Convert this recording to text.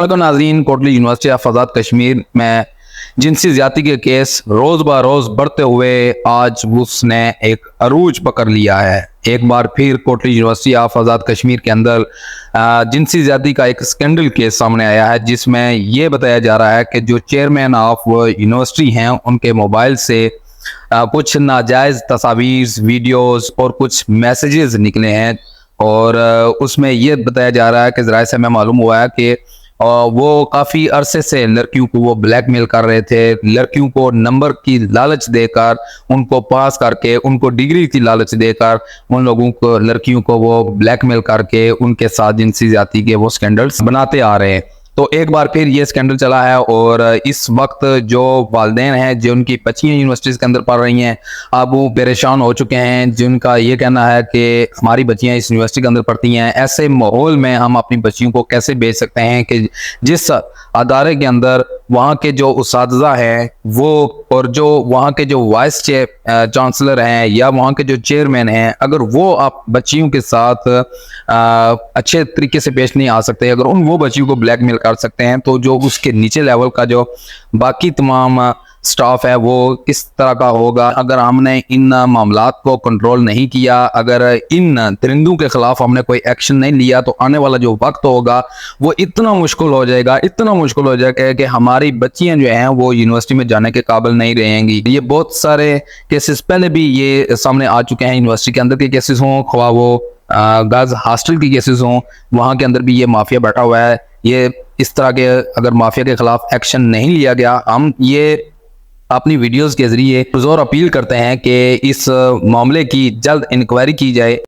नाज़रीन, Kotli university of Azad Kashmir में जिनसी ज्यादती के केस रोज ब रोज बढ़ते हुए आज उसने एक अरूज पकड़ लिया है। एक बार फिर कोटली यूनिवर्सिटी ऑफ आज़ाद कश्मीर के अंदर जिनसी ज्यादती का एक स्कैंडल केस सामने आया है, जिसमें यह बताया जा रहा है कि जो चेयरमैन ऑफ यूनिवर्सिटी हैं उनके मोबाइल से कुछ नाजायज़ तस्वीर, वीडियोस और कुछ मैसेजेस निकले हैं और उसमें यह बताया जा रहा है कि ज़राए से हमें मालूम हुआ है कि वो काफ़ी अरसे से लड़कियों को वो ब्लैकमेल कर रहे थे। लड़कियों को नंबर की लालच देकर, उनको पास करके, उनको डिग्री की लालच देकर उन लोगों को, लड़कियों को वो ब्लैकमेल करके उनके साथ जिनसी ज्यादती के वो स्कैंडल्स बनाते आ रहे हैं। तो एक बार फिर ये स्कैंडल चला है और इस वक्त जो वालिदैन हैं, जो उनकी बच्चियाँ यूनिवर्सिटीज़ के अंदर पढ़ रही हैं, अब वो परेशान हो चुके हैं, जिनका ये कहना है कि हमारी बच्चियाँ इस यूनिवर्सिटी के अंदर पढ़ती हैं, ऐसे माहौल में हम अपनी बच्चियों को कैसे भेज सकते हैं कि जिस अदारे के अंदर वहाँ के जो उस्तादज़ा हैं वो, और जो वहाँ के जो वाइस चांसलर हैं या वहाँ के जो चेयरमैन हैं, अगर वो आप बच्चियों के साथ अच्छे तरीके से पेश नहीं आ सकते, अगर वो बच्चियों को ब्लैकमेल कर सकते हैं, तो जो उसके नीचे लेवल का जो बाकी तमाम स्टाफ है वो किस तरह का होगा। अगर हमने इन मामलात को कंट्रोल नहीं किया, अगर इन दरिंदों के खिलाफ हमने कोई एक्शन नहीं लिया, तो आने वाला जो वक्त होगा वो इतना मुश्किल हो जाएगा, इतना मुश्किल हो जाएगा कि हमारी बच्चियां जो हैं वो यूनिवर्सिटी में जाने के काबिल नहीं रहेंगी। ये बहुत सारे केसेस पहले भी ये सामने आ चुके हैं, यूनिवर्सिटी के अंदर के केसेस हों, ख्वाह वो गर्ल्स हॉस्टल की केसेस हों, वहाँ के अंदर भी ये माफिया बैठा हुआ है। ये इस तरह के अगर माफिया के खिलाफ एक्शन नहीं लिया गया, हम ये अपनी वीडियोस के जरिए पुरजोर अपील करते हैं कि इस मामले की जल्द इंक्वायरी की जाए।